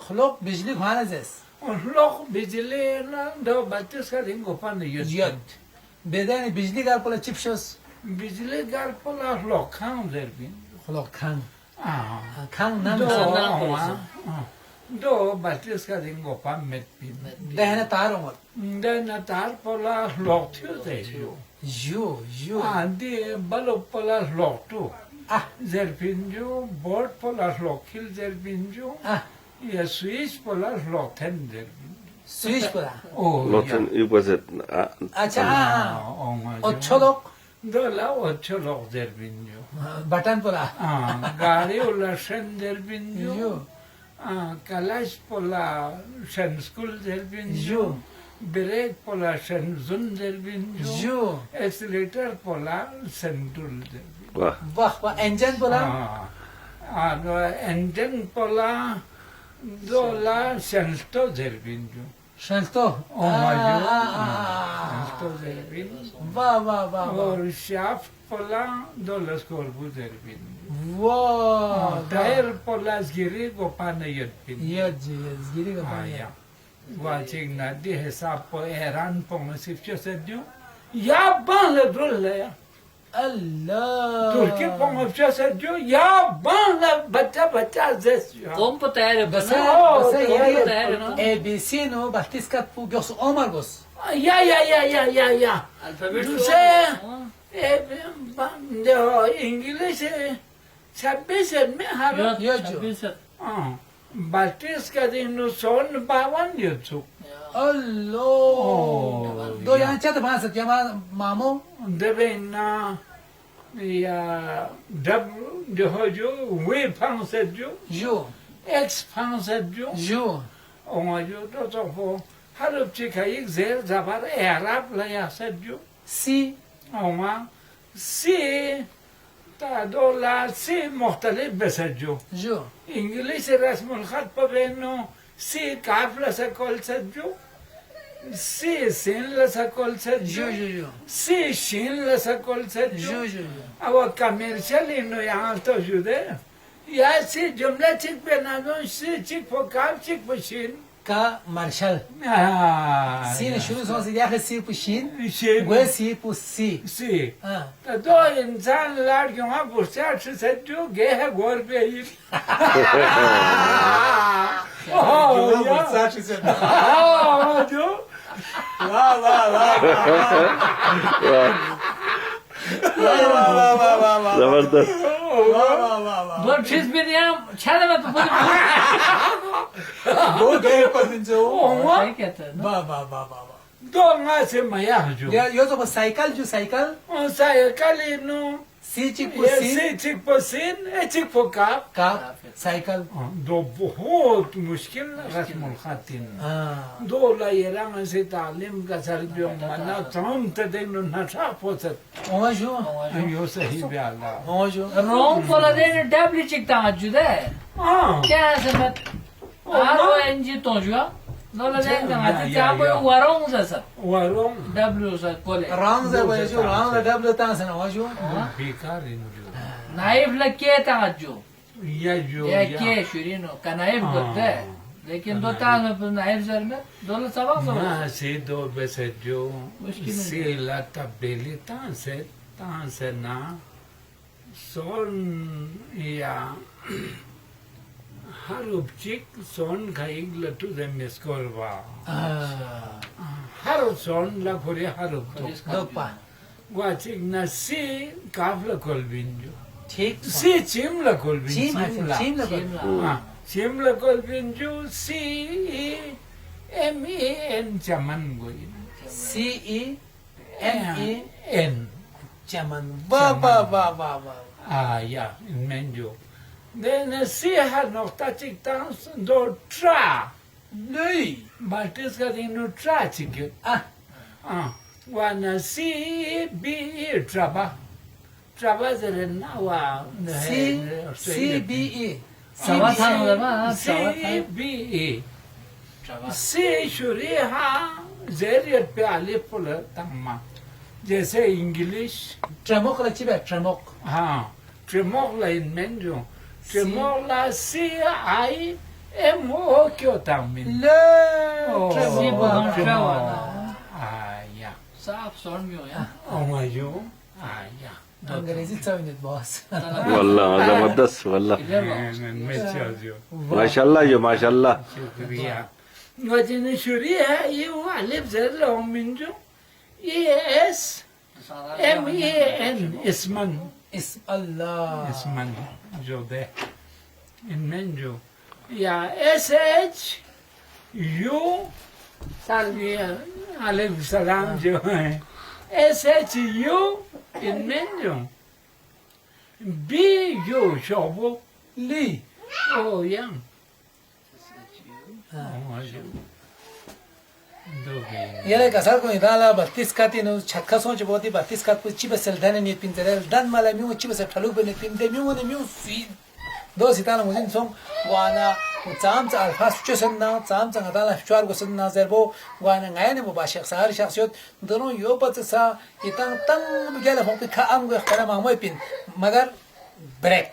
خلق بجلی خانه زست خلق بجلی نه دو Baltistan gopan یاد yod. بدن بجلی گر پلا چی پشوس Bicili gar pola خلق kan zerbin. خلق کن Ah. کن نم Do مثلا do Baltistan gopan metbin. دهنه تار اومد Den tar pola خلق tio zeyo. جو Andi balo pola خلق tu. اه Zerbinju, bord pola خلق kil zerbinju. اه Ya Swiss pola خلق ten zerbin. سویش پلا Oh, Låten übersetzen. अच्छा Oh, अच्छोलोक Dola ocholok zerbinju. Button पला Gari ola shen zerbinju. जो Kalash pola shen skul zerbinju. जो Brake pola shen zun zerbinju. जो Accelerator pola shen dul zerbinju. Vah. वाह वाह इंजन पला Engine pola dola shen sto zerbinju. Shanto Shen sto zerbinju. वाह वाह वाह Or shaft pola dola skorbu zerbinju. वाह Tire pola zgiri gopana yodpin. यज गिरी का Ja. Watching na di hesap po eran po masif sedyo. Ya ban le drulle ya. Allah Turki po masif sedyo. Ya ban le bacha zes ya. Kom på täällä. بس Oh, بس oh, يعني اي بي سي نو باتيسكات بو جوس عمر جوس Ya. Alfabet Du så. ser, Ja. det har English sabbeset med har. Yok. Tabii. Baltiska din nu son bavan yutsu. الله دو يعني چه تفاصيل يا مامو Devena ya dab de hojo we pansedjo جو ex pansedjo جو omajo to to fo harup chikayik zer zabar arab la ya sedjo سي oma si ta dola si mukhtalif besedjo جو انجليش رسم الخط بينه سي كاف لسكول سجو سي سين لسكول جو سجو جو جو سي شين لسكول سجو جو جو او كاميرشال انه يعني توجده يا سي جملة تشيك بينادون سي تشيك فو كاف تشيك بشين كا مارشال سي شنو سو سي داخل سي بوشين شين و سي بو سي سي اه دو انسان لارجو ما بوسار سجو جه غور بيل جو Zabardast. Dur çiz bir ya. Çeleme bu. वो गए पर दिन जो Şey getir. वाह वाह वाह वाह दो से मया जो या यो तो साइकिल जो साइकिल साइकिल नो सी चिक पो ये सी से चिक पसिन ए चिक फोका का साइकिल दो बहुत मुश्किल रस्म الخاتين اه दो لا يران से तालीम का सर जो मना तम तदेनो नशा पोसत هو جو यो सही ब्याला هو जो Rom poladeni debli çıktı acıda. हां Kendisi met. Aro enci tonjua. Nola den acı çabuk varong zasa. वरों Debli zasa pole. رانग زي جو رانग دبل تاسن هو جو बेकार इन जो Naif la ke acı. या जो Ya ke şurino kanaif gotte. Lekin do tane bu naif zerme. Dola sabah sabah. ना से दो बेसे जो मुश्किल है। से ला तबेली तां से ना सोन या हर उपचिक सोन खाइग लटू दे मिस्कोरवा हर सोन ला खोरे हर उपतो دوبا वाचिक ना सी काफ ला कोलबिंजो ठीक सी चिम ला कोलबिंजो चीम ला चिम ला कोलबिंजो सी एम ए एन चमन गोई सी ई एम ई एन चमन वाह वाह वाह वाह वाह Ah, ja, in Menjo. Den ser här nog tatiktan då tra. नहीं Baltiska din nu tra tycker. ah Wana si bi traba. Traba zeren wa. C C B E Sabah tanıdı mı? Sabah Si tanıdı. bi. Si shuriha zeriet pe alif pula tamma. जैसे इंग्लिश ट्रेमोक ला चिबे ट्रेमोक हाँ ट्रेमोला इन मेंजो ट्रेमोला सी आई o kyo tamin. لا Oh, Si bukan Trevor. Trevor. Yeah. Saap sormuyor ya. Oh, you? Yeah. انجليزي تسوي باص والله زبردست والله ما شاء الله يو ما شاء الله شكرا وجن شوريا يو علب زر من جو اس ام اي ان اسمن اسم الله اسمن جو ده من جو يا اس اتش يو يا عليكم السلام جو اس اتش يو in menu. Be you, Shobo. لي Oh, yeah. يلا كسر كوني دالا باتيس كاتي نو شكا سونج بودي باتيس كات بتشي بس الدان نيت بين ترى دان مالا ميو تشي بس تلوك بين بين دميو ونميو في دو سيتانا موزين سون وانا وتام تاع الفاس تشسنا تام تاع دالا شوار غسنا زربو وانا غاين بو باشخ سهر شخصيات درون يو باتسا يتان تان مجال فوق كام غ خرا ما مو بين مگر بريك